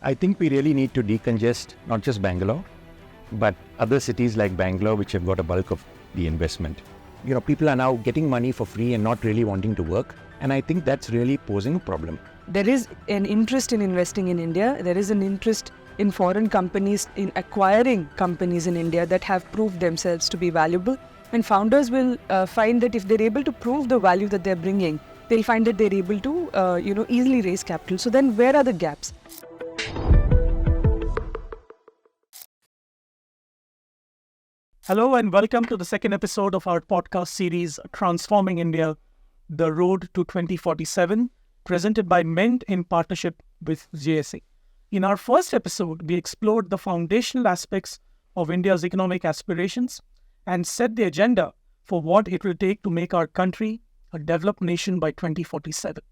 I think we really need to decongest not just Bangalore, but other cities like Bangalore, which have got a bulk of the investment. People are now getting money for free and not really wanting to work. And I think that's really posing a problem. There is an interest in investing in India. There is an interest in foreign companies in acquiring companies in India that have proved themselves to be valuable. And founders will find that if they're able to prove the value that they're bringing, they'll find that they're able to, easily raise capital. So then where are the gaps? Hello and welcome to the second episode of our podcast series, Transforming India, The Road to 2047, presented by Mint in partnership with JSA. In our first episode, we explored the foundational aspects of India's economic aspirations and set the agenda for what it will take to make our country a developed nation by 2047.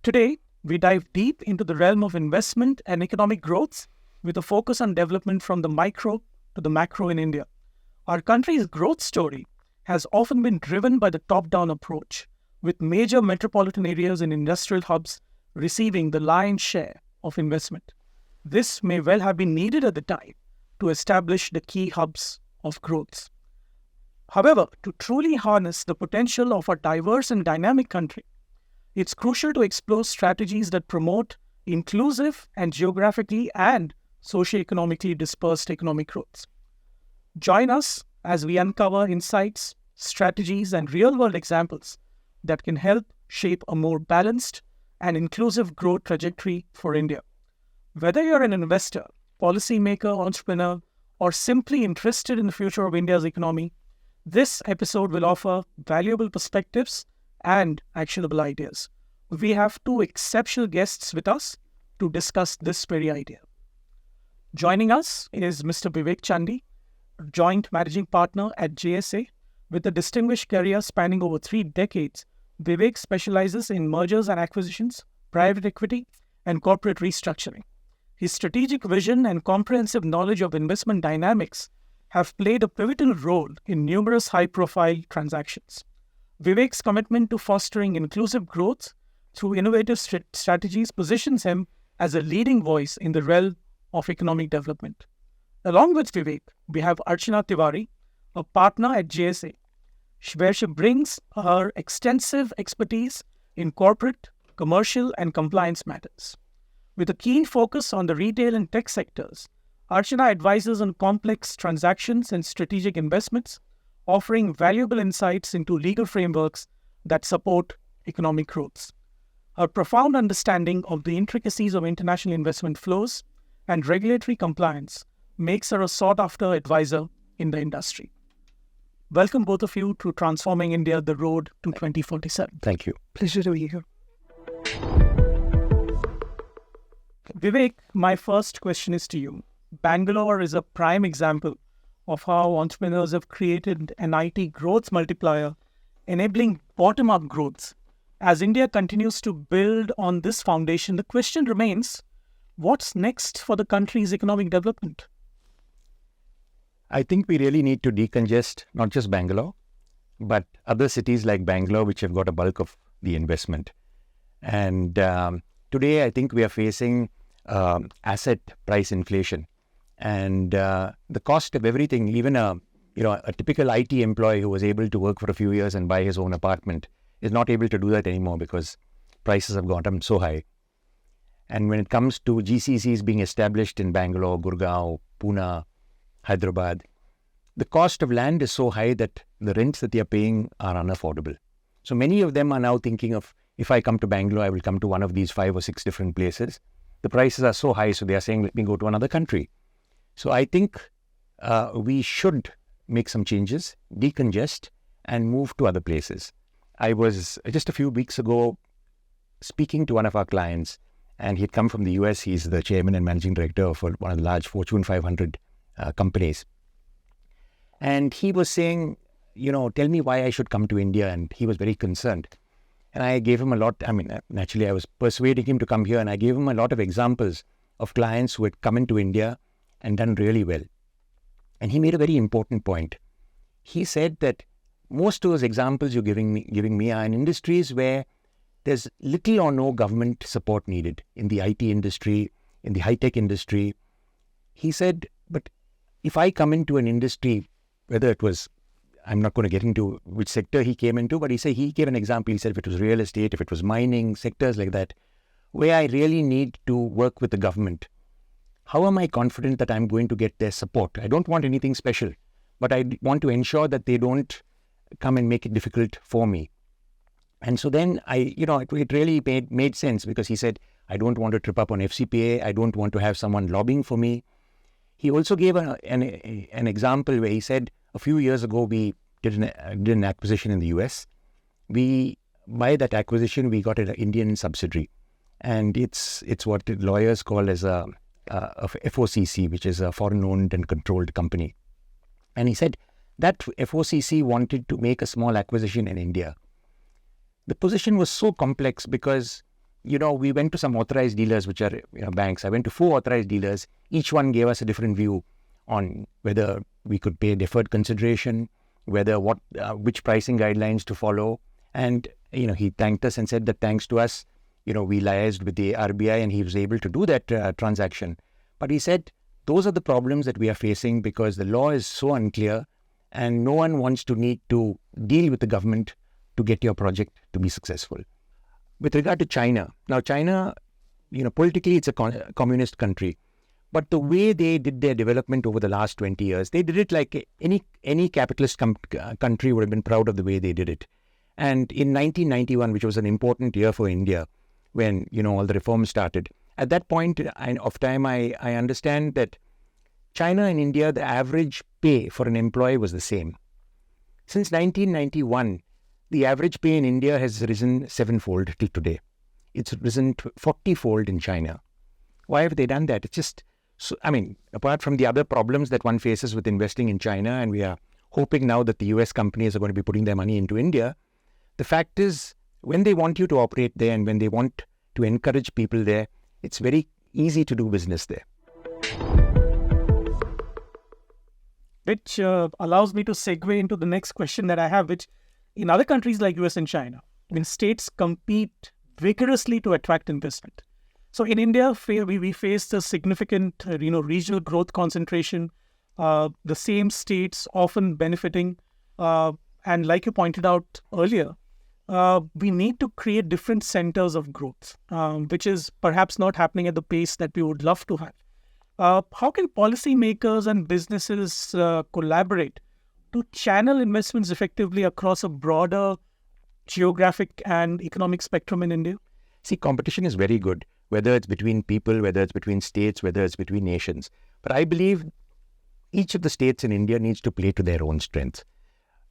Today, we dive deep into the realm of investment and economic growth with a focus on development from the micro to the macro in India. Our country's growth story has often been driven by the top-down approach, with major metropolitan areas and industrial hubs receiving the lion's share of investment. This may well have been needed at the time to establish the key hubs of growth. However, to truly harness the potential of a diverse and dynamic country, it's crucial to explore strategies that promote inclusive and geographically and socioeconomically dispersed economic growth. Join us as we uncover insights, strategies, and real-world examples that can help shape a more balanced and inclusive growth trajectory for India. Whether you're an investor, policymaker, entrepreneur, or simply interested in the future of India's economy, this episode will offer valuable perspectives and actionable ideas. We have two exceptional guests with us to discuss this very idea. Joining us is Mr. Vivek Chandy, Joint Managing Partner at JSA. With a distinguished career spanning over 3 decades, Vivek specializes in mergers and acquisitions, private equity, and corporate restructuring. His strategic vision and comprehensive knowledge of investment dynamics have played a pivotal role in numerous high-profile transactions. Vivek's commitment to fostering inclusive growth through innovative strategies positions him as a leading voice in the realm of economic development. Along with Vivek, we have Archana Tewary, a partner at JSA, where she brings her extensive expertise in corporate, commercial, and compliance matters. With a keen focus on the retail and tech sectors, Archana advises on complex transactions and strategic investments, offering valuable insights into legal frameworks that support economic growth. Her profound understanding of the intricacies of international investment flows and regulatory compliance makes her a sought-after advisor in the industry. Welcome both of you to Transforming India, The Road to 2047. Thank you. Pleasure to be here. Vivek, my first question is to you. Bangalore is a prime example of how entrepreneurs have created an IT growth multiplier, enabling bottom-up growth. As India continues to build on this foundation, the question remains, what's next for the country's economic development? I think we really need to decongest not just Bangalore, but other cities like Bangalore, which have got a bulk of the investment. And today, I think we are facing asset price inflation. And the cost of everything, even a typical IT employee who was able to work for a few years and buy his own apartment is not able to do that anymore because prices have gone up so high. And when it comes to GCCs being established in Bangalore, Gurgaon, Pune, Hyderabad, the cost of land is so high that the rents that they are paying are unaffordable. So many of them are now thinking of, if I come to Bangalore, I will come to one of these 5 or 6 different places. The prices are so high, so they are saying, let me go to another country. So I think we should make some changes, decongest, and move to other places. I was just a few weeks ago speaking to one of our clients, and he'd come from the US. He's the chairman and managing director of one of the large Fortune 500 companies. And he was saying, tell me why I should come to India. And he was very concerned. And I gave him a lot. Naturally, I was persuading him to come here. And I gave him a lot of examples of clients who had come into India and done really well. And he made a very important point. He said that most of those examples you're giving me are in industries where there's little or no government support needed. In the IT industry, in the high-tech industry. He said, but if I come into an industry, whether it was, I'm not going to get into which sector he came into, but he gave an example. He said if it was real estate, if it was mining, sectors like that, where I really need to work with the government, how am I confident that I'm going to get their support? I don't want anything special, but I want to ensure that they don't come and make it difficult for me. And so then it really made sense, because he said, I don't want to trip up on FCPA. I don't want to have someone lobbying for me. He also gave an example where he said, a few years ago, we did an acquisition in the US. By that acquisition, we got an Indian subsidiary. And it's what the lawyers call as a FOCC, which is a foreign-owned and controlled company. And he said that FOCC wanted to make a small acquisition in India. The position was so complex because, we went to some authorized dealers, which are banks. I went to 4 authorized dealers. Each one gave us a different view on whether we could pay deferred consideration, which pricing guidelines to follow. And, he thanked us and said that thanks to us, we liaised with the RBI and he was able to do that transaction. But he said, those are the problems that we are facing because the law is so unclear and no one wants to need to deal with the government to get your project to be successful. With regard to China, now China, politically it's a communist country, but the way they did their development over the last 20 years, they did it like any capitalist country would have been proud of the way they did it. And in 1991, which was an important year for India, when, all the reforms started, at that point of time, I understand that China and India, the average pay for an employee was the same. Since 1991, the average pay in India has risen 7-fold till today. It's risen 40-fold in China. Why have they done that? It's just, apart from the other problems that one faces with investing in China, and we are hoping now that the US companies are going to be putting their money into India, the fact is, when they want you to operate there and when they want to encourage people there, it's very easy to do business there. Which allows me to segue into the next question that I have, which in other countries like US and China, states compete vigorously to attract investment. So in India, we face a significant regional growth concentration, the same states often benefiting. And like you pointed out earlier, we need to create different centers of growth, which is perhaps not happening at the pace that we would love to have. How can policymakers and businesses collaborate to channel investments effectively across a broader geographic and economic spectrum in India? See, competition is very good, whether it's between people, whether it's between states, whether it's between nations. But I believe each of the states in India needs to play to their own strength.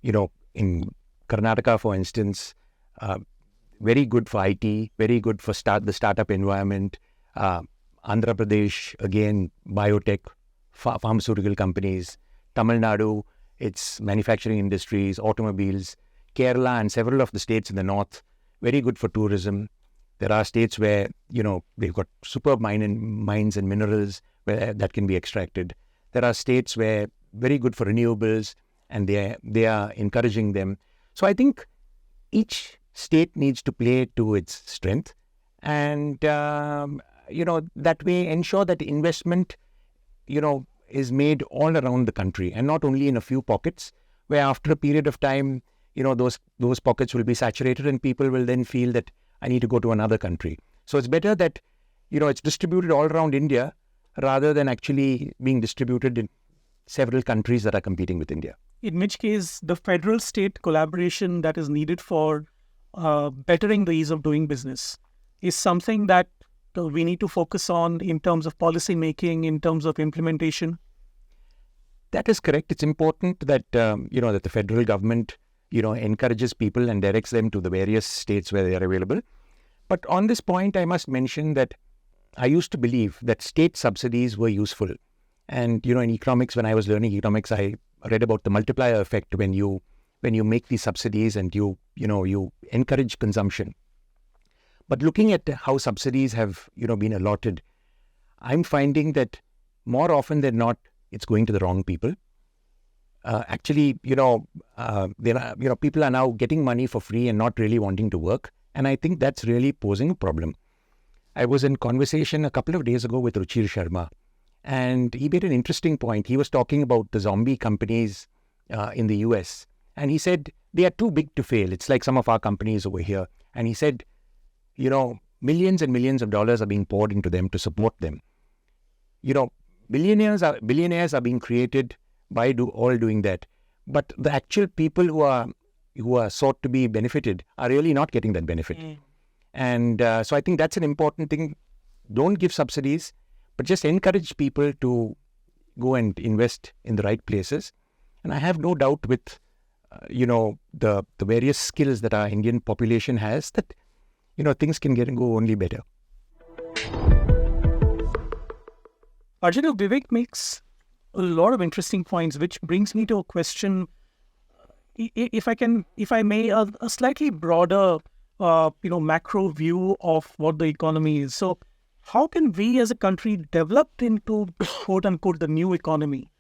In Karnataka, for instance, very good for IT, very good for the startup environment. Andhra Pradesh, again, biotech, pharmaceutical companies. Tamil Nadu, it's manufacturing industries, automobiles. Kerala and several of the states in the north, very good for tourism. There are states where, they've got superb mines and minerals where that can be extracted. There are states where very good for renewables and they are encouraging them. So I think each state needs to play to its strength and, that way ensure that investment, is made all around the country and not only in a few pockets where after a period of time, those pockets will be saturated and people will then feel that I need to go to another country. So it's better that, it's distributed all around India rather than actually being distributed in several countries that are competing with India. In which case, the federal-state collaboration that is needed for bettering the ease of doing business is something that we need to focus on in terms of policy making, in terms of implementation. That is correct. It's important that, that the federal government, encourages people and directs them to the various states where they are available. But on this point, I must mention that I used to believe that state subsidies were useful. And, in economics, when I was learning economics, I read about the multiplier effect when you make these subsidies and you encourage consumption. But looking at how subsidies have, been allotted, I'm finding that more often than not, it's going to the wrong people. People are now getting money for free and not really wanting to work. And I think that's really posing a problem. I was in conversation a couple of days ago with Ruchir Sharma, and he made an interesting point. He was talking about the zombie companies in the US, and he said they are too big to fail. It's like some of our companies over here. And he said, millions and millions of dollars are being poured into them to support them. Billionaires are being created by doing that. But the actual people who are sought to be benefited are really not getting that benefit. And so I think that's an important thing. Don't give subsidies, but just encourage people to go and invest in the right places. And I have no doubt with, the various skills that our Indian population has, that, things can go only better. Archana, Vivek makes a lot of interesting points, which brings me to a question. If I may, a slightly broader, macro view of what the economy is. So, how can we as a country develop into quote unquote the new economy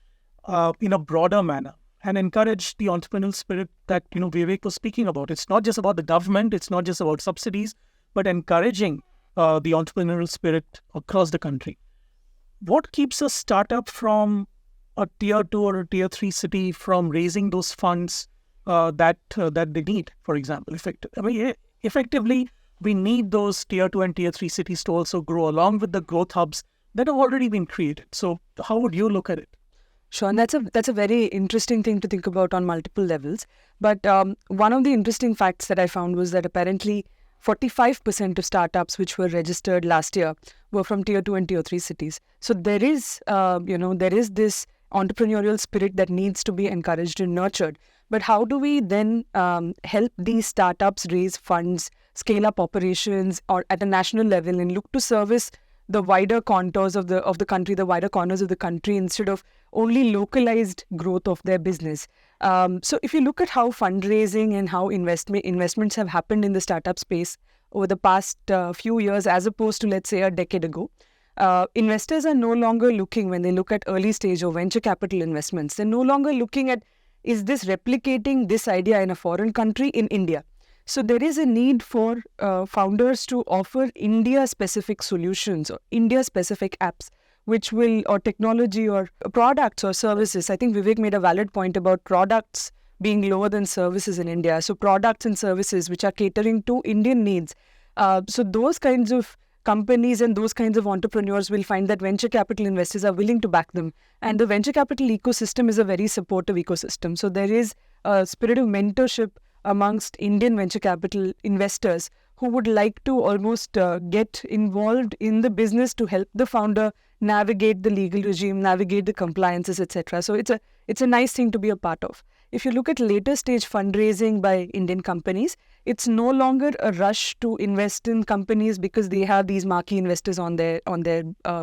in a broader manner and encourage the entrepreneurial spirit that Vivek was speaking about? It's not just about the government, it's not just about subsidies, but encouraging the entrepreneurial spirit across the country. What keeps a startup from a tier 2 or a tier 3 city from raising those funds that they need, for example? Effectively, we need those tier 2 and tier 3 cities to also grow along with the growth hubs that have already been created. So how would you look at it? Sure, and that's a very interesting thing to think about on multiple levels. But one of the interesting facts that I found was that apparently 45% of startups which were registered last year were from tier 2 and tier 3 cities. So there is this entrepreneurial spirit that needs to be encouraged and nurtured. But how do we then help these startups raise funds, scale up operations, or at a national level, and look to service the wider contours of the country, the wider corners of the country, instead of only localized growth of their business? So if you look at how fundraising and how investments have happened in the startup space over the past few years, as opposed to, let's say, a decade ago, investors are no longer looking, when they look at early stage or venture capital investments, they're no longer looking at, is this replicating this idea in a foreign country in India? So there is a need for founders to offer India-specific solutions or India-specific apps, which will, or technology or products or services. I think Vivek made a valid point about products being lower than services in India. So products and services which are catering to Indian needs. So those kinds of companies and those kinds of entrepreneurs will find that venture capital investors are willing to back them. And the venture capital ecosystem is a very supportive ecosystem. So there is a spirit of mentorship amongst Indian venture capital investors who would like to almost get involved in the business to help the founder navigate the legal regime, navigate the compliances, etc. So it's a nice thing to be a part of. If you look at later stage fundraising by Indian companies, it's no longer a rush to invest in companies because they have these marquee investors on their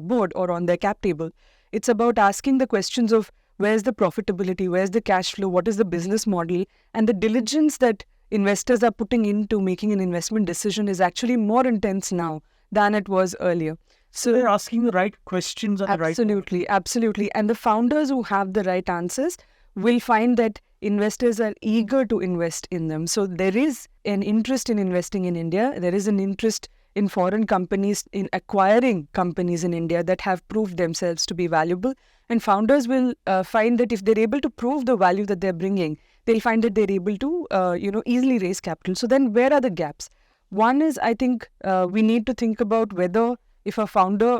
board or on their cap table. It's about asking the questions of where's the profitability, where's the cash flow, what is the business model, and the diligence that investors are putting into making an investment decision is actually more intense now than it was earlier. So they're asking the right questions at the right time. Absolutely. And the founders who have the right answers will find that investors are eager to invest in them. So there is an interest in investing in India. There is an interest in foreign companies in acquiring companies in India that have proved themselves to be valuable. And founders will find that if they're able to prove the value that they're bringing, they'll find that they're able to easily raise capital. So then where are the gaps? One is, I think we need to think about whether if a founder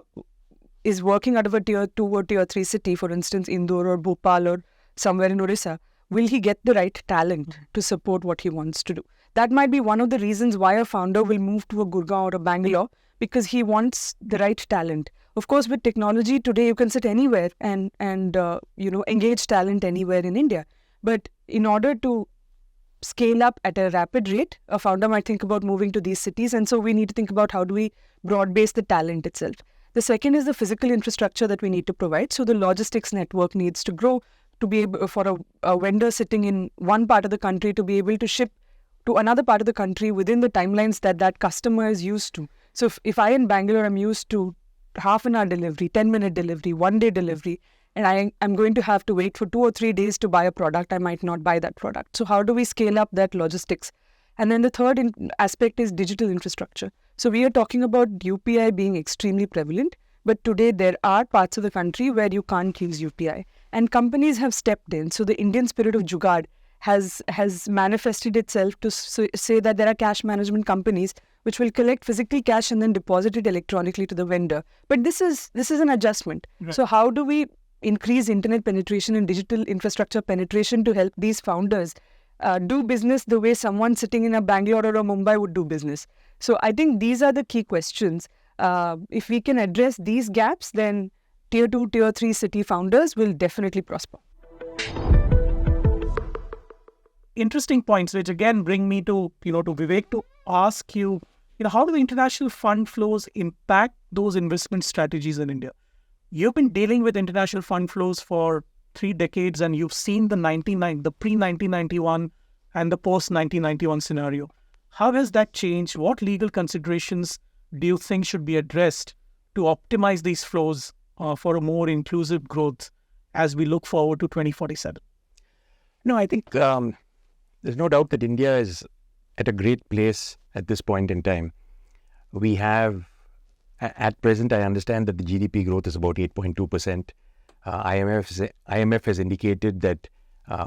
is working out of a tier 2 or tier 3 city, for instance, Indore or Bhopal or somewhere in Orissa, will he get the right talent to support what he wants to do? That might be one of the reasons why a founder will move to a Gurgaon or a Bangalore, because he wants the right talent. Of course, with technology today, you can sit anywhere and engage talent anywhere in India. But in order to scale up at a rapid rate, a founder might think about moving to these cities. And so we need to think about how do we broad base the talent itself. The second is the physical infrastructure that we need to provide. So the logistics network needs to grow to be able for a vendor sitting in one part of the country to be able to ship to another part of the country within the timelines that customer is used to. So if I in Bangalore am used to half an hour delivery, 10-minute delivery, 1-day delivery, and I'm going to have to wait for 2 or 3 days to buy a product, I might not buy that product. So how do we scale up that logistics? And then the third aspect is digital infrastructure. So we are talking about UPI being extremely prevalent, but today there are parts of the country where you can't use UPI. And companies have stepped in. So the Indian spirit of Jugaad has manifested itself to say that there are cash management companies which will collect physical cash and then deposit it electronically to the vendor. But this is an adjustment. Right. So how do we increase internet penetration and digital infrastructure penetration to help these founders do business the way someone sitting in a Bangalore or a Mumbai would do business? So I think these are the key questions. If we can address these gaps, then tier 2, tier 3 city founders will definitely prosper. Interesting points, which again bring me to Vivek to ask you, how do the international fund flows impact those investment strategies in India? You've been dealing with international fund flows for 3 decades, and you've seen the pre-1991 and the post-1991 scenario. How has that changed? What legal considerations do you think should be addressed to optimize these flows for a more inclusive growth as we look forward to 2047? No, I think there's no doubt that India is at a great place at this point in time. We have, at present, I understand that the GDP growth is about 8.2%. IMF has indicated that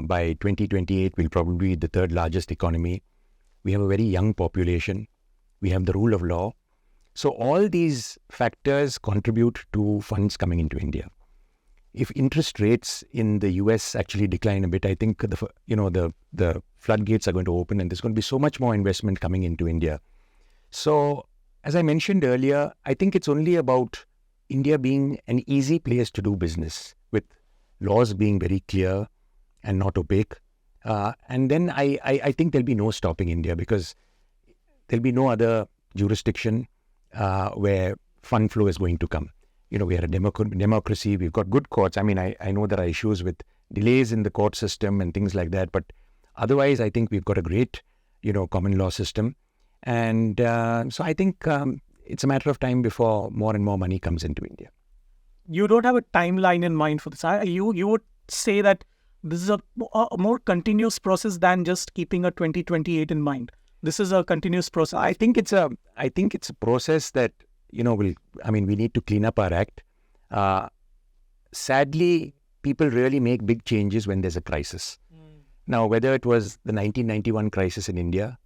by 2028, we'll probably be the third largest economy. We have a very young population. We have the rule of law. So all these factors contribute to funds coming into India. If interest rates in the US actually decline a bit, I think the floodgates are going to open, and there's going to be so much more investment coming into India. So, as I mentioned earlier, I think it's only about India being an easy place to do business, with laws being very clear and not opaque. And then I think there'll be no stopping India, because there'll be no other jurisdiction where fund flow is going to come. We are a democracy. We've got good courts. I mean, I know there are issues with delays in the court system and things like that, but otherwise, I think we've got a great, common law system. And so I think it's a matter of time before more and more money comes into India. You don't have a timeline in mind for this. You would say that this is a more continuous process than just keeping a 2028 in mind. This is a continuous process. I think it's a process that, we need to clean up our act. Sadly, people really make big changes when there's a crisis. Now, whether it was the 1991 crisis in India,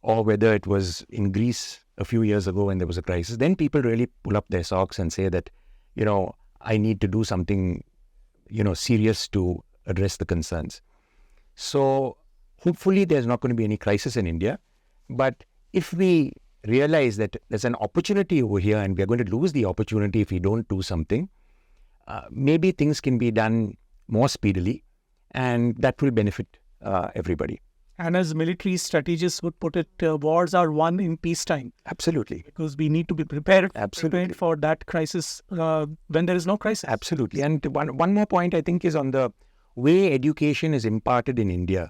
or whether it was in Greece a few years ago when there was a crisis, then people really pull up their socks and say that, I need to do something, serious to address the concerns. So hopefully there's not going to be any crisis in India. But if we realize that there's an opportunity over here and we're going to lose the opportunity if we don't do something, maybe things can be done more speedily, and that will benefit everybody. And as military strategists would put it, wars are won in peacetime. Absolutely. Because we need to be prepared for that crisis when there is no crisis. Absolutely. And one more point, I think, is on the way education is imparted in India.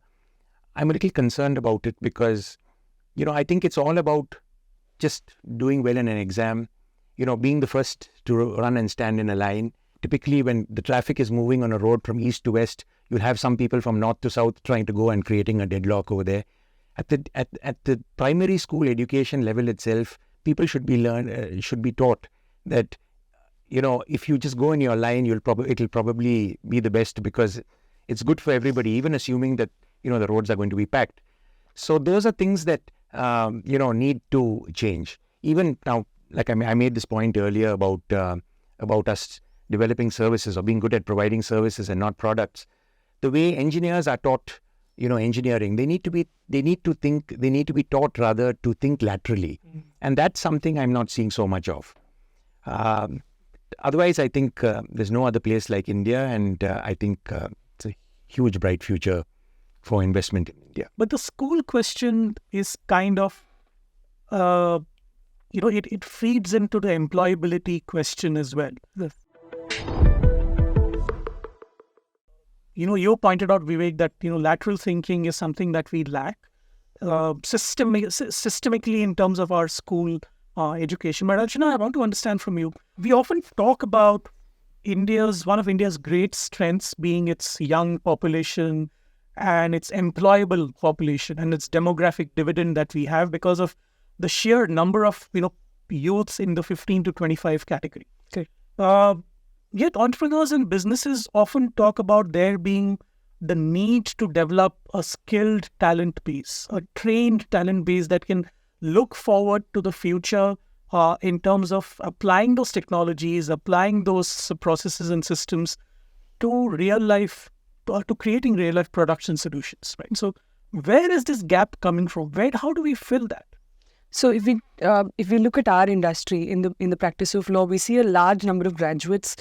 I'm a little concerned about it because, I think it's all about just doing well in an exam, being the first to run and stand in a line. Typically, when the traffic is moving on a road from east to west, you'll have some people from north to south trying to go and creating a deadlock over there. At the primary school education level itself, people should be taught that, if you just go in your line, it'll probably be the best, because it's good for everybody, even assuming that, the roads are going to be packed. So those are things that, need to change. Even now, like I made this point earlier about us developing services or being good at providing services and not products. The way engineers are taught, engineering, they need to be taught rather to think laterally. And that's something I'm not seeing so much of. Otherwise, I think there's no other place like India, and I think it's a huge, bright future for investment in India. But the school question is kind of, it feeds into the employability question as well. Yes. You pointed out, Vivek, that lateral thinking is something that we lack systemically in terms of our school education. But Archana, I want to understand from you. We often talk about one of India's great strengths being its young population and its employable population and its demographic dividend that we have because of the sheer number of youths in the 15 to 25 category. Okay. Yet entrepreneurs and businesses often talk about there being the need to develop a skilled talent base, a trained talent base that can look forward to the future in terms of applying those technologies, applying those processes and systems to real life, to creating real life production solutions, right? So where is this gap coming from? How do we fill that? So if we look at our industry in the practice of law, we see a large number of graduates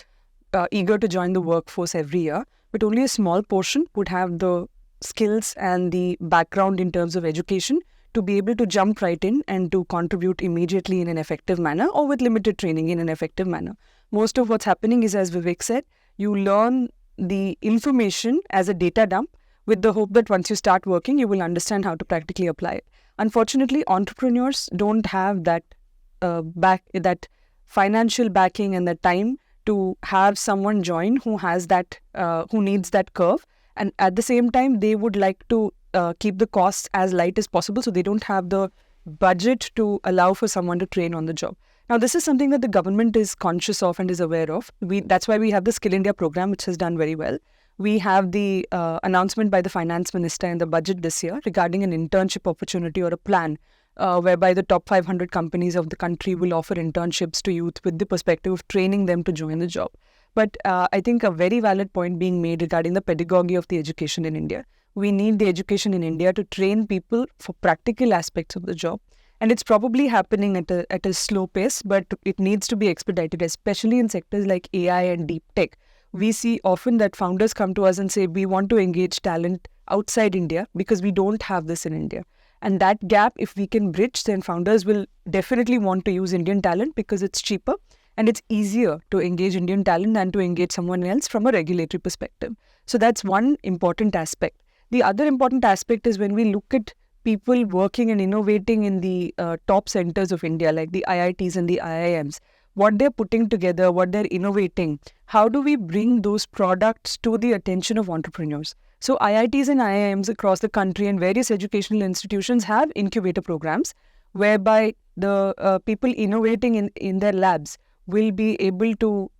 eager to join the workforce every year, but only a small portion would have the skills and the background in terms of education to be able to jump right in and to contribute immediately in an effective manner or with limited training in an effective manner. Most of what's happening is, as Vivek said, you learn the information as a data dump with the hope that once you start working, you will understand how to practically apply it. Unfortunately, entrepreneurs don't have that that financial backing and the time to have someone join who has that, who needs that curve. And at the same time, they would like to keep the costs as light as possible, so they don't have the budget to allow for someone to train on the job. Now, this is something that the government is conscious of and is aware of. That's why we have the Skill India program, which has done very well. We have the announcement by the finance minister in the budget this year regarding an internship opportunity or a plan whereby the top 500 companies of the country will offer internships to youth with the perspective of training them to join the job. But I think a very valid point being made regarding the pedagogy of the education in India. We need the education in India to train people for practical aspects of the job. And it's probably happening at a slow pace, but it needs to be expedited, especially in sectors like AI and deep tech. We see often that founders come to us and say, we want to engage talent outside India because we don't have this in India. And that gap, if we can bridge, then founders will definitely want to use Indian talent because it's cheaper and it's easier to engage Indian talent than to engage someone else from a regulatory perspective. So that's one important aspect. The other important aspect is when we look at people working and innovating in the top centers of India, like the IITs and the IIMs, what they're putting together, what they're innovating, how do we bring those products to the attention of entrepreneurs? So IITs and IIMs across the country and various educational institutions have incubator programs whereby the people innovating in their labs will be able to,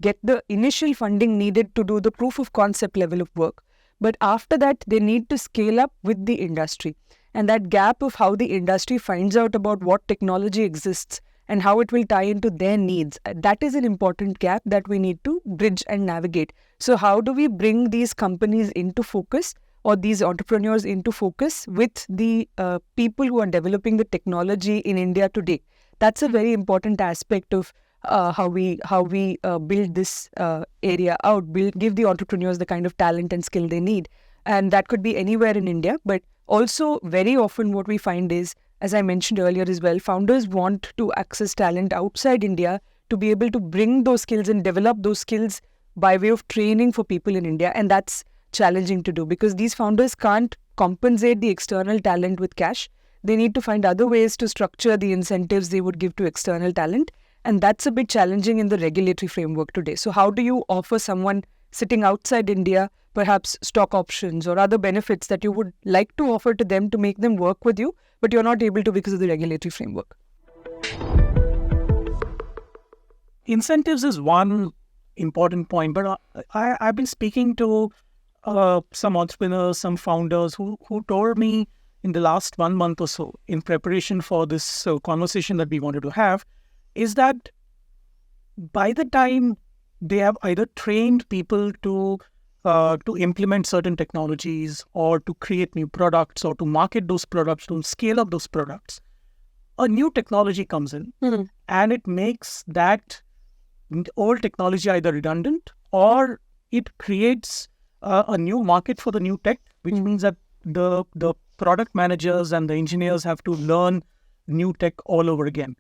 get the initial funding needed to do the proof of concept level of work. But after that, they need to scale up with the industry. And that gap of how the industry finds out about what technology exists and how it will tie into their needs, that is an important gap that we need to bridge and navigate. So how do we bring these companies into focus or these entrepreneurs into focus with the people who are developing the technology in India today? That's a very important aspect of how we build this area out, give the entrepreneurs the kind of talent and skill they need. And that could be anywhere in India. But also very often what we find is, as I mentioned earlier as well, founders want to access talent outside India to be able to bring those skills and develop those skills by way of training for people in India. And that's challenging to do because these founders can't compensate the external talent with cash. They need to find other ways to structure the incentives they would give to external talent. And that's a bit challenging in the regulatory framework today. So how do you offer someone sitting outside India perhaps stock options or other benefits that you would like to offer to them to make them work with you, but you're not able to because of the regulatory framework? Incentives is one important point, but I've been speaking to some entrepreneurs, some founders who told me in the last 1 month or so, in preparation for this conversation that we wanted to have, is that by the time they have either trained people to implement certain technologies or to create new products or to market those products, to scale up those products, a new technology comes in and it makes that old technology either redundant or it creates a new market for the new tech, which means that the product managers and the engineers have to learn new tech all over again.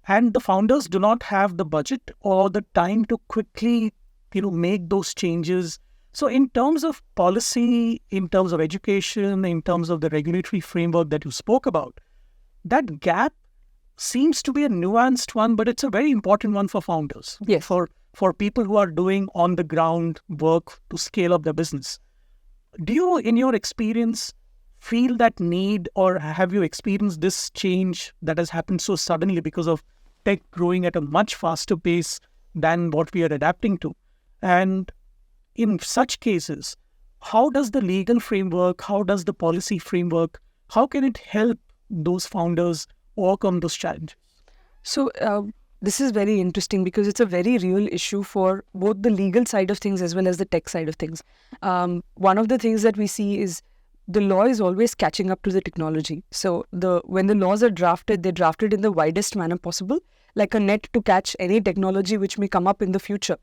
And the founders do not have the budget or the time to quickly, make those changes. So in terms of policy, in terms of education, in terms of the regulatory framework that you spoke about, that gap seems to be a nuanced one, but it's a very important one for founders. Yes. For people who are doing on-the-ground work to scale up their business. Do you, in your experience, feel that need, or have you experienced this change that has happened so suddenly because of tech growing at a much faster pace than what we are adapting to? And in such cases, how does the legal framework, how does the policy framework, how can it help those founders overcome those challenges? So this is very interesting because it's a very real issue for both the legal side of things as well as the tech side of things. One of the things that we see is the law is always catching up to the technology. So when the laws are drafted, they're drafted in the widest manner possible, like a net to catch any technology which may come up in the future.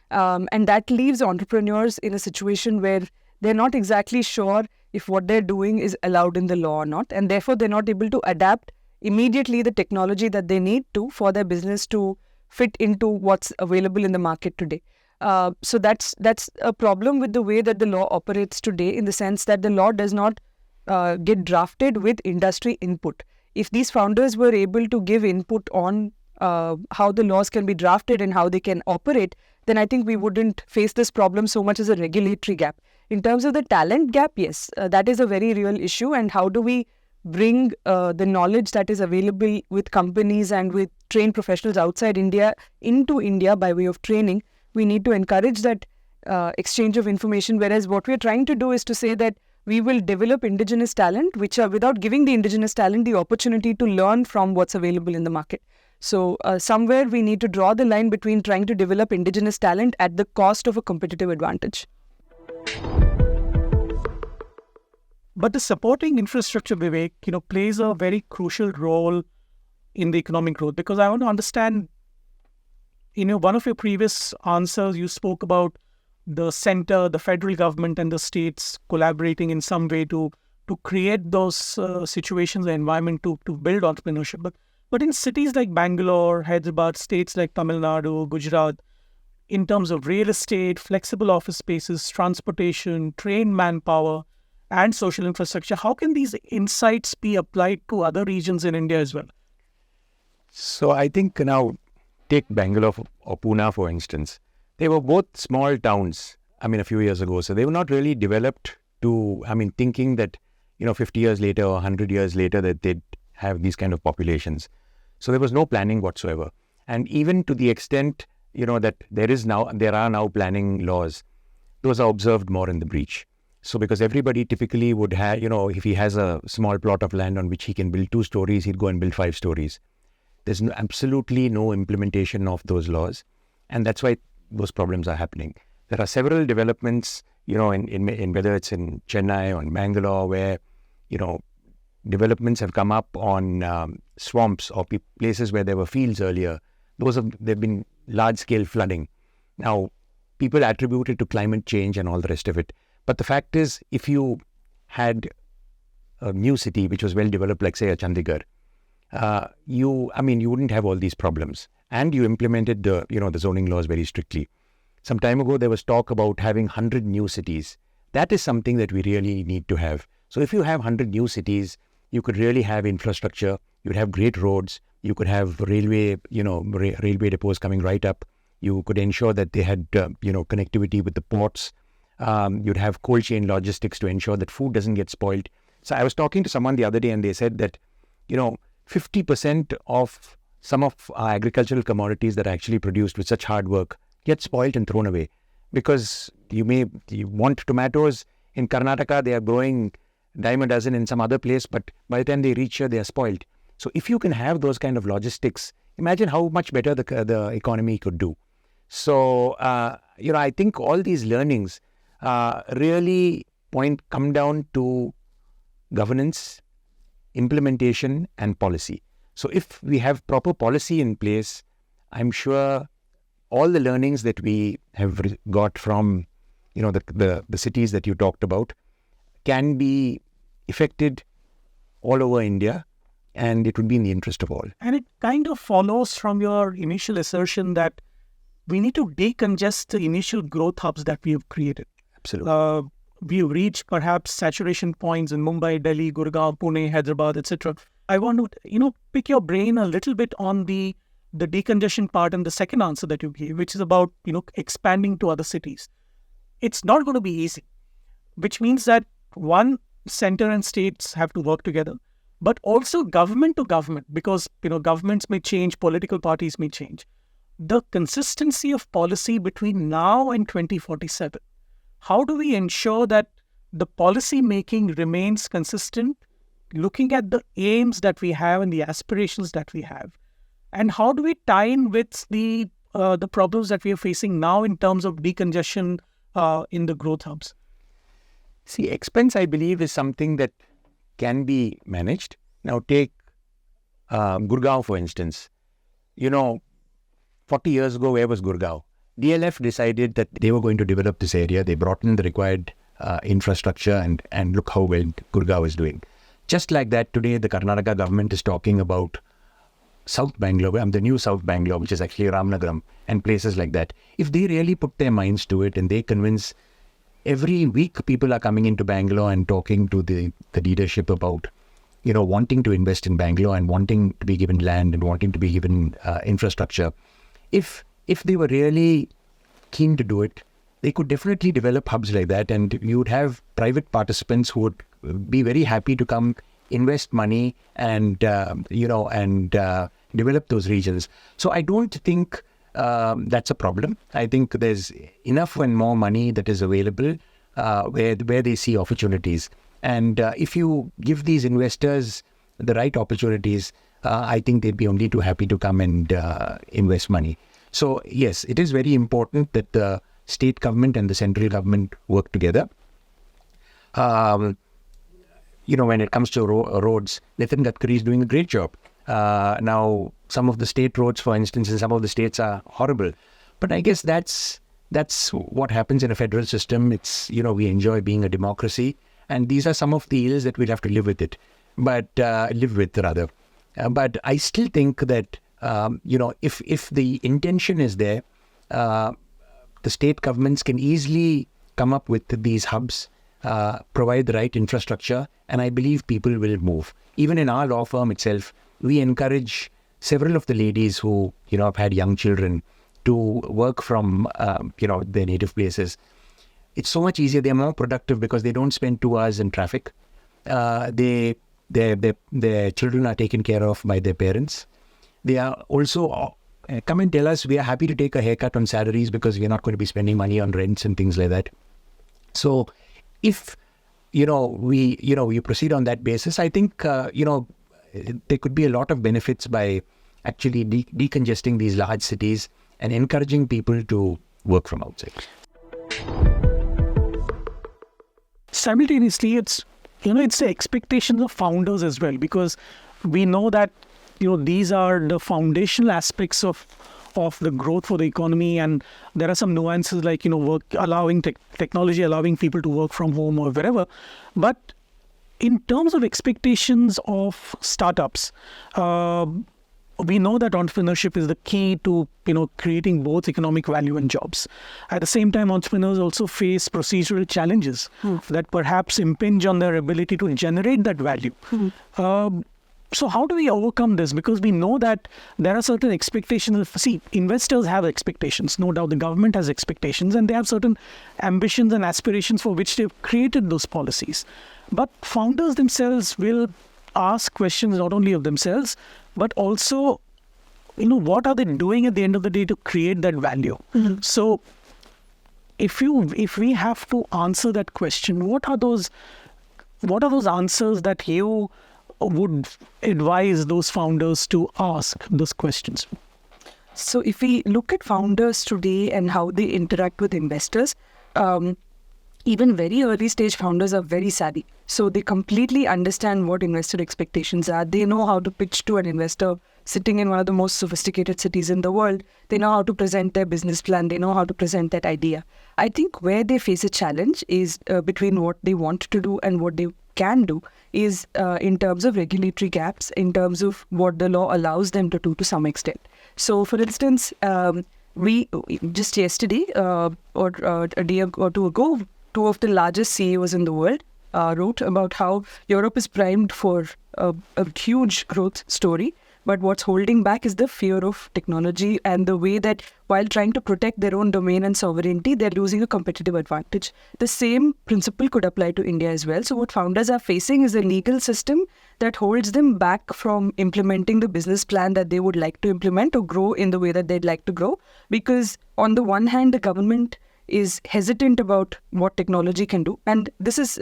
And that leaves entrepreneurs in a situation where they're not exactly sure if what they're doing is allowed in the law or not, and therefore they're not able to adapt immediately the technology that they need to for their business to fit into what's available in the market today. So that's a problem with the way that the law operates today, in the sense that the law does not get drafted with industry input. If these founders were able to give input on how the laws can be drafted and how they can operate, then I think we wouldn't face this problem so much as a regulatory gap. In terms of the talent gap, yes, that is a very real issue. And how do we bring the knowledge that is available with companies and with trained professionals outside India into India by way of training? We need to encourage that exchange of information, whereas what we're trying to do is to say that we will develop indigenous talent, which are without giving the indigenous talent the opportunity to learn from what's available in the market. So somewhere we need to draw the line between trying to develop indigenous talent at the cost of a competitive advantage. But the supporting infrastructure, Vivek, plays a very crucial role in the economic growth, because I want to understand, one of your previous answers, you spoke about the center, the federal government and the states collaborating in some way to create those situations, the environment to build entrepreneurship. But in cities like Bangalore, Hyderabad, states like Tamil Nadu, Gujarat, in terms of real estate, flexible office spaces, transportation, trained manpower, and social infrastructure, how can these insights be applied to other regions in India as well? So I think now, take Bangalore or Pune, for instance. They were both small towns, a few years ago. So they were not really developed to, thinking that, 50 years later or 100 years later that they'd have these kind of populations. So there was no planning whatsoever. And even to the extent, that there are now planning laws, those are observed more in the breach. So because everybody typically would have, if he has a small plot of land on which he can build 2 stories, he'd go and build 5 stories. There's absolutely no implementation of those laws. And that's why those problems are happening. There are several developments, in whether it's in Chennai or in Bangalore, where, developments have come up on swamps or places where there were fields earlier. There've been large-scale flooding. Now, people attribute it to climate change and all the rest of it. But the fact is, if you had a new city which was well developed, like say a Chandigarh, you wouldn't have all these problems. And you implemented the zoning laws very strictly. Some time ago, there was talk about having 100 new cities. That is something that we really need to have. So if you have 100 new cities, you could really have infrastructure. You'd have great roads. You could have railway depots coming right up. You could ensure that they had, connectivity with the ports. You'd have cold chain logistics to ensure that food doesn't get spoiled. So I was talking to someone the other day and they said that, 50% of some of our agricultural commodities that are actually produced with such hard work get spoiled and thrown away. Because you want tomatoes in Karnataka, they are growing dime a dozen in some other place, but by the time they reach here, they are spoiled. So if you can have those kind of logistics, imagine how much better the economy could do. So, I think all these learnings really come down to governance, implementation and policy. So if we have proper policy in place, I'm sure all the learnings that we have got from, the cities that you talked about can be effected all over India, and it would be in the interest of all. And it kind of follows from your initial assertion that we need to decongest the initial growth hubs that we have created. Absolutely. We've reached perhaps saturation points in Mumbai, Delhi, Gurgaon, Pune, Hyderabad, etc. I want to, pick your brain a little bit on the decongestion part and the second answer that you gave, which is about, expanding to other cities. It's not going to be easy, which means that one, center and states have to work together, but also government to government, because governments may change, political parties may change. The consistency of policy between now and 2047. How do we ensure that the policy making remains consistent, looking at the aims that we have and the aspirations that we have? And how do we tie in with the problems that we are facing now in terms of decongestion in the growth hubs? See, expense, I believe, is something that can be managed. Now, take Gurgaon, for instance. 40 years ago, where was Gurgaon? DLF decided that they were going to develop this area. They brought in the required infrastructure, and look how well Gurgaon is doing. Just like that, today, the Karnataka government is talking about South Bangalore, the new South Bangalore, which is actually Ramnagaram, and places like that. If they really put their minds to it and they convince, every week people are coming into Bangalore and talking to the leadership about, wanting to invest in Bangalore and wanting to be given land and wanting to be given infrastructure. If they were really keen to do it, they could definitely develop hubs like that, and you would have private participants who would be very happy to come invest money and develop those regions. So I don't think that's a problem. I think there's enough and more money that is available where they see opportunities. And if you give these investors the right opportunities, I think they'd be only too happy to come and invest money. So yes, it is very important that the state government and the central government work together. When it comes to roads, Nitin Gadkari is doing a great job. Now, some of the state roads, for instance, in some of the states are horrible. But I guess that's what happens in a federal system. It's, we enjoy being a democracy. And these are some of the ills that we'll have to live with. But I still think that, if the intention is there, the state governments can easily come up with these hubs, provide the right infrastructure, and I believe people will move. Even in our law firm itself, we encourage several of the ladies who, have had young children to work from, their native places. It's so much easier. They're more productive because they don't spend 2 hours in traffic. Their children are taken care of by their parents. They are also come and tell us, we are happy to take a haircut on salaries because we're not going to be spending money on rents and things like that. So if, we proceed on that basis, I think, there could be a lot of benefits by actually decongesting these large cities and encouraging people to work from outside. Simultaneously, it's the expectations of founders as well, because we know that these are the foundational aspects of the growth for the economy, and there are some nuances like work allowing technology allowing people to work from home or wherever. But in terms of expectations of startups, we know that entrepreneurship is the key to creating both economic value and jobs. At the same time, entrepreneurs also face procedural challenges that perhaps impinge on their ability to generate that value. So how do we overcome this? Because we know that there are certain expectations. See, investors have expectations. No doubt the government has expectations, and they have certain ambitions and aspirations for which they've created those policies. But founders themselves will ask questions not only of themselves, but also, what are they doing at the end of the day to create that value? So if we have to answer that question, what are those answers that you would advise those founders to ask those questions? So if we look at founders today and how they interact with investors, even very early stage founders are very savvy. So they completely understand what investor expectations are. They know how to pitch to an investor sitting in one of the most sophisticated cities in the world. They know how to present their business plan. They know how to present that idea. I think where they face a challenge is between what they want to do and what they can do is in terms of regulatory gaps, in terms of what the law allows them to do to some extent. So, for instance, we just yesterday or a day or two ago, 2 of the largest CEOs in the world wrote about how Europe is primed for a huge growth story, But what's holding back is the fear of technology and the way that while trying to protect their own domain and sovereignty, they're losing a competitive advantage. The same principle could apply to India as well. So what founders are facing is a legal system that holds them back from implementing the business plan that they would like to implement or grow in the way that they'd like to grow. Because on the one hand, the government is hesitant about what technology can do. And this is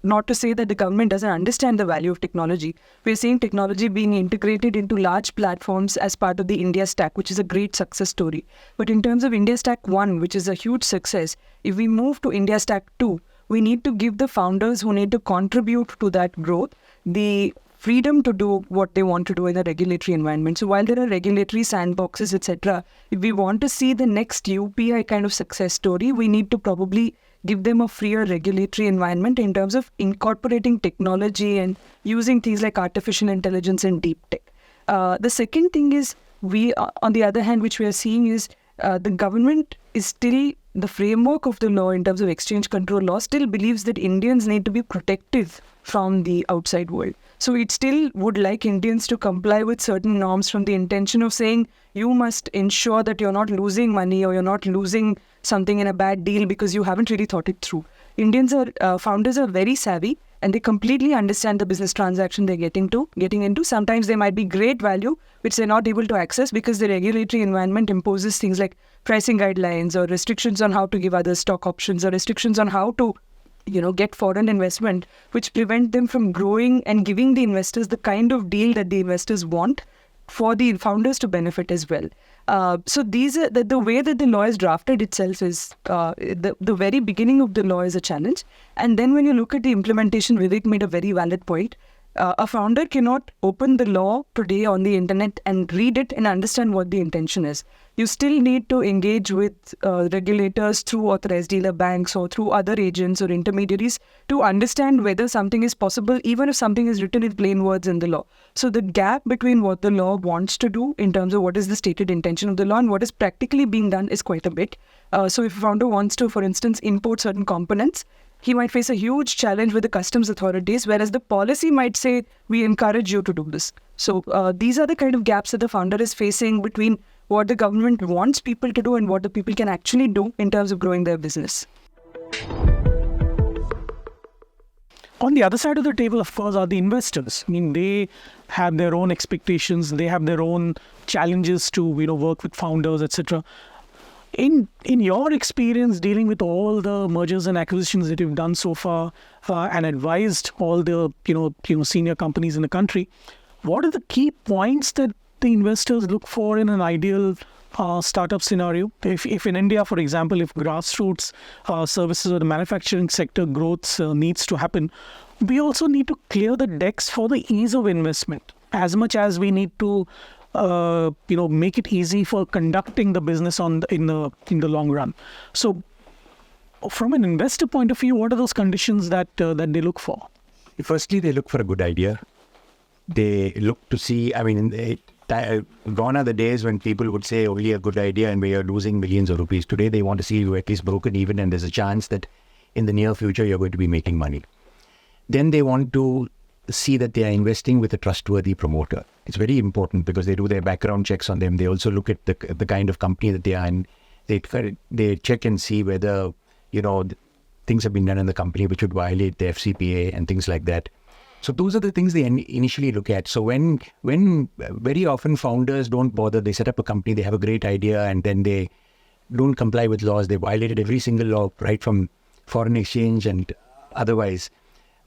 not to say that the government doesn't understand the value of technology. We're seeing technology being integrated into large platforms as part of the India Stack, which is a great success story. But in terms of India Stack 1, which is a huge success, if we move to India Stack 2, we need to give the founders who need to contribute to that growth the freedom to do what they want to do in a regulatory environment. So while there are regulatory sandboxes, etc., if we want to see the next UPI kind of success story, we need to probably give them a freer regulatory environment in terms of incorporating technology and using things like artificial intelligence and deep tech. The second thing is, on the other hand, which we are seeing is the government is still, the framework of the law in terms of exchange control law still believes that Indians need to be protected from the outside world. So it still would like Indians to comply with certain norms from the intention of saying, you must ensure that you're not losing money or you're not losing something in a bad deal because you haven't really thought it through. Founders are very savvy and they completely understand the business transaction they're getting into. Sometimes there might be great value which they're not able to access because the regulatory environment imposes things like pricing guidelines or restrictions on how to give others stock options or restrictions on how to get foreign investment, which prevent them from growing and giving the investors the kind of deal that the investors want for the founders to benefit as well. So these are the way that the law is drafted itself is the very beginning of the law is a challenge. And then when you look at the implementation, Vivek made a very valid point. A founder cannot open the law today on the internet and read it and understand what the intention is. You still need to engage with regulators through authorized dealer banks or through other agents or intermediaries to understand whether something is possible, even if something is written in plain words in the law. So the gap between what the law wants to do in terms of what is the stated intention of the law and what is practically being done is quite a bit. So if a founder wants to, for instance, import certain components, he might face a huge challenge with the customs authorities, whereas the policy might say, we encourage you to do this. So these are the kind of gaps that the founder is facing between what the government wants people to do and what the people can actually do in terms of growing their business. On the other side of the table, of course, are the investors. I mean, they have their own expectations. They have their own challenges to, work with founders, etc. In your experience dealing with all the mergers and acquisitions that you've done so far and advised all the senior companies in the country, what are the key points that the investors look for in an ideal startup scenario? If in India, for example, if grassroots services or the manufacturing sector growth needs to happen, we also need to clear the decks for the ease of investment as much as we need to make it easy for conducting the business in the long run. So, from an investor point of view, what are those conditions that they look for? Firstly, they look for a good idea. They look to see. I mean, gone are the days when people would say only a good idea and we are losing millions of rupees. Today, they want to see you at least broken even, and there's a chance that in the near future you're going to be making money. Then they want to see that they are investing with a trustworthy promoter. It's very important because they do their background checks on them. They also look at the kind of company that they are in. They check and see whether, things have been done in the company which would violate the FCPA and things like that. So those are the things they initially look at. So when very often founders don't bother, they set up a company, they have a great idea, and then they don't comply with laws. They violated every single law, right from foreign exchange and otherwise.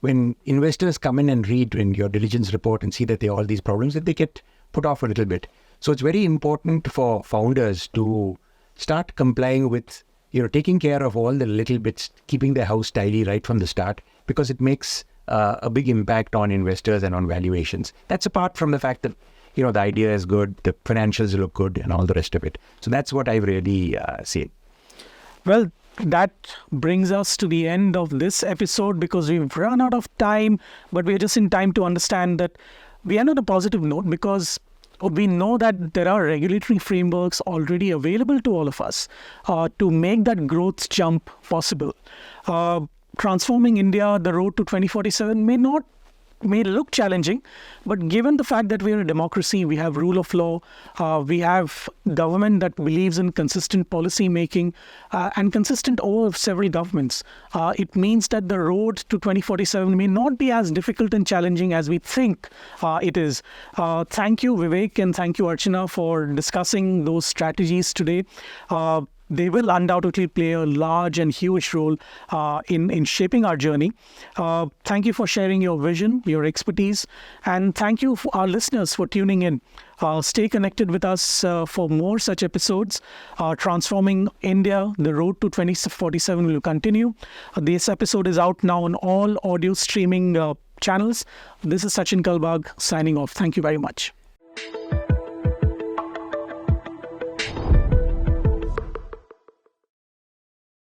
When investors come in and read in your diligence report and see that there are all these problems, that they get put off a little bit. So it's very important for founders to start complying with, taking care of all the little bits, keeping their house tidy right from the start, because it makes a big impact on investors and on valuations. That's apart from the fact that, the idea is good, the financials look good and all the rest of it. So that's what I've really seen. Well, that brings us to the end of this episode because we've run out of time, but we're just in time to understand that we end on a positive note because we know that there are regulatory frameworks already available to all of us to make that growth jump possible. Transforming India, the road to 2047 may not may look challenging, but given the fact that we are a democracy, we have rule of law, we have government that believes in consistent policy making and consistent over several governments, it means that the road to 2047 may not be as difficult and challenging as we think it is. Thank you, Vivek, and thank you, Archana, for discussing those strategies today. They will undoubtedly play a large and huge role in shaping our journey. Thank you for sharing your vision, your expertise, and thank you for our listeners for tuning in. Stay connected with us for more such episodes. Transforming India, the road to 2047 will continue. This episode is out now on all audio streaming channels. This is Sachin Kalbag signing off. Thank you very much.